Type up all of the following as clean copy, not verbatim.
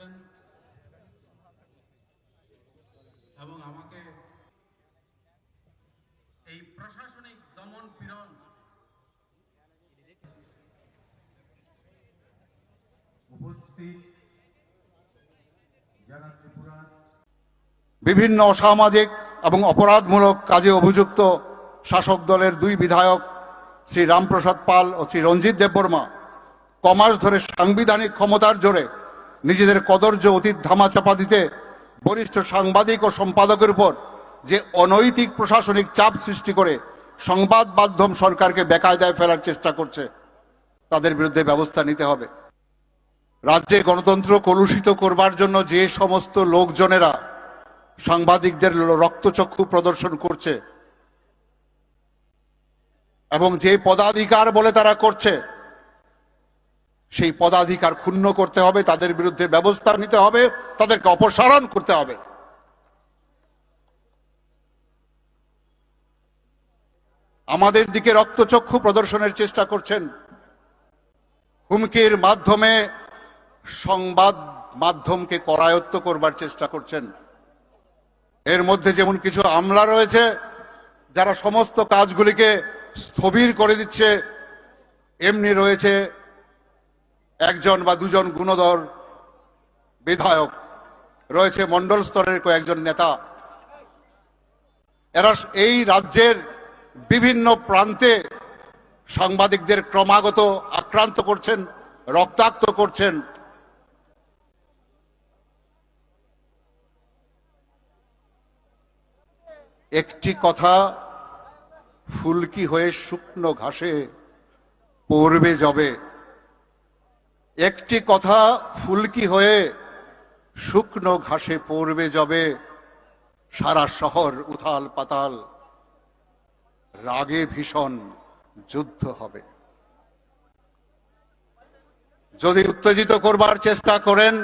করছেন এবং আমাকে এই প্রশাসনিক দমন পীড়ন উপস্থিত যারা ত্রিপুরার বিভিন্ন অসামাজিক এবং অপরাধমূলক কাজে অভিযুক্ত শাসক দলের দুই বিধায়ক শ্রী রামপ্রসাদ পাল ও শ্রী রঞ্জিত দেববর্মা কমাস ধরে সাংবিধানিক ক্ষমতার জোরে নিজেদের কদর্য অতীত ধামাচাপা দিতে বরিষ্ঠ সাংবাদিক ও সম্পাদকের উপর যে অনৈতিক প্রশাসনিক চাপ সৃষ্টি করে সংবাদ মাধ্যম সরকারকে বেকায়দায় ফেলার চেষ্টা করছে, তাদের বিরুদ্ধে ব্যবস্থা নিতে হবে। রাজ্যে গণতন্ত্র কলুষিত করবার জন্য যে সমস্ত লোকজনেরা সাংবাদিকদের রক্তচক্ষু প্রদর্শন করছে এবং যে পদাধিকার বলে তারা করছে, সেই পদাধিকার ক্ষুণ্ণ করতে হবে, তাদের বিরুদ্ধে ব্যবস্থা নিতে হবে, তাদেরকে অপসারণ করতে হবে। আমাদের দিকে রক্তচক্ষু প্রদর্শনের চেষ্টা করছেন, হুমকির মাধ্যমে সংবাদ মাধ্যমকে করায়ত্ত করবার চেষ্টা করছেন। এর মধ্যে যেমন কিছু আমলা রয়েছে যারা সমস্ত কাজগুলিকে স্থবির করে দিচ্ছে, এমনি রয়েছে একজন বা দুজন গুণধর বিধায়ক, রয়েছে মণ্ডল স্তরের কয়েকজন নেতা। এরা এই রাজ্যের বিভিন্ন প্রান্তে সাংবাদিকদের ক্রমাগত আক্রান্ত করছেন, রক্তাক্ত করছেন। একটি কথা ফুলকি হয়ে শুকনো ঘাসে পড়বে যবে, একটি কথা ফুলকি হয়ে শুকনো ঘাসে পড়বে যবে, সারা শহর উথাল পাতাল, রাগে ভীষণ যুদ্ধ হবে। যদি উত্তেজিত করবার চেষ্টা করেন,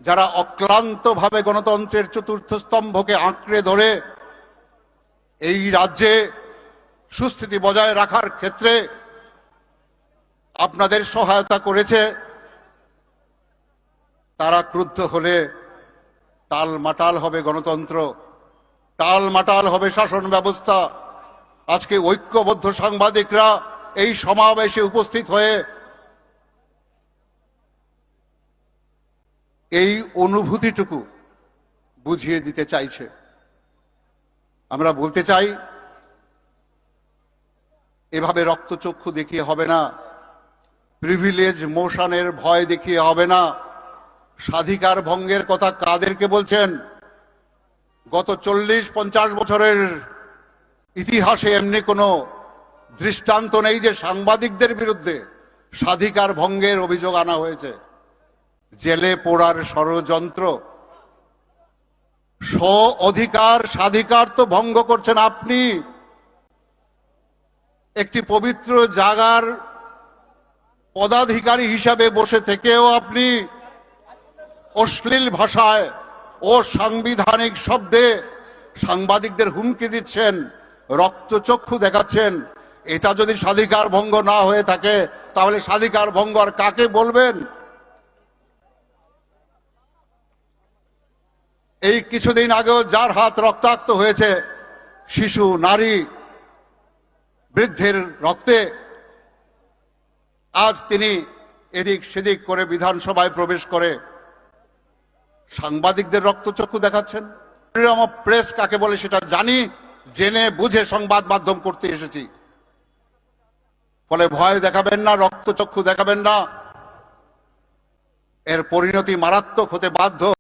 যারা অক্লান্তভাবে গণতন্ত্রের চতুর্থ স্তম্ভকে আঁকড়ে ধরে এই রাজ্যে সুস্থিতি বজায় রাখার ক্ষেত্রে আপনাদের সহায়তা করেছে, তারা ক্রুদ্ধ হলে টালমাটাল হবে গণতন্ত্র, টালমাটাল হবে শাসন ব্যবস্থা। আজকে ঐক্যবদ্ধ সাংবাদিকরা এই সমাবেশে উপস্থিত হয়ে এই অনুভূতিটুকু বুঝিয়ে দিতে চাইছে। আমরা বলতে চাই, এভাবে রক্তচক্ষু দেখিয়ে হবে না, প্রিভিলেজ মোশনের ভয় দেখিয়ে হবে না। স্বাধিকার ভঙ্গের কথা কাদেরকে বলছেন? গত 40-50 বছরের ইতিহাসে এমনি কোনো দৃষ্টান্ত নেই যে সাংবাদিকদের বিরুদ্ধে স্বাধিকার ভঙ্গের অভিযোগ আনা হয়েছে। জেলে পোড়ার ষড়যন্ত্র, স্ব অধিকার স্বাধিকার তো ভঙ্গ করছেন আপনি। একটি পবিত্র জায়গার পদাধিকারী হিসাবে বসে থেকেও আপনি অশ্লীল ভাষায় ও সাংবিধানিক শব্দে সাংবাদিকদের হুমকি দিচ্ছেন, রক্তচক্ষু দেখাচ্ছেন। এটা যদি স্বাধিকার ভঙ্গ না হয়ে থাকে, তাহলে স্বাধিকার ভঙ্গ আর কাকে বলবেন? এই কিছুদিন আগেও যার হাত রক্তাক্ত হয়েছে, শিশু, নারী, বৃদ্ধের রক্তে, আজ তিনি এদিক সেদিক করে বিধানসভায় প্রবেশ করে সাংবাদিকদের রক্তচক্ষু দেখাচ্ছেন। ফ্রিডম অফ প্রেস কাকে বলে সেটা জানি, জেনে বুঝে সংবাদ মাধ্যম করতে এসেছি। ফলে ভয় দেখাবেন না, রক্তচক্ষু দেখাবেন না, এর পরিণতি মারাত্মক হতে বাধ্য।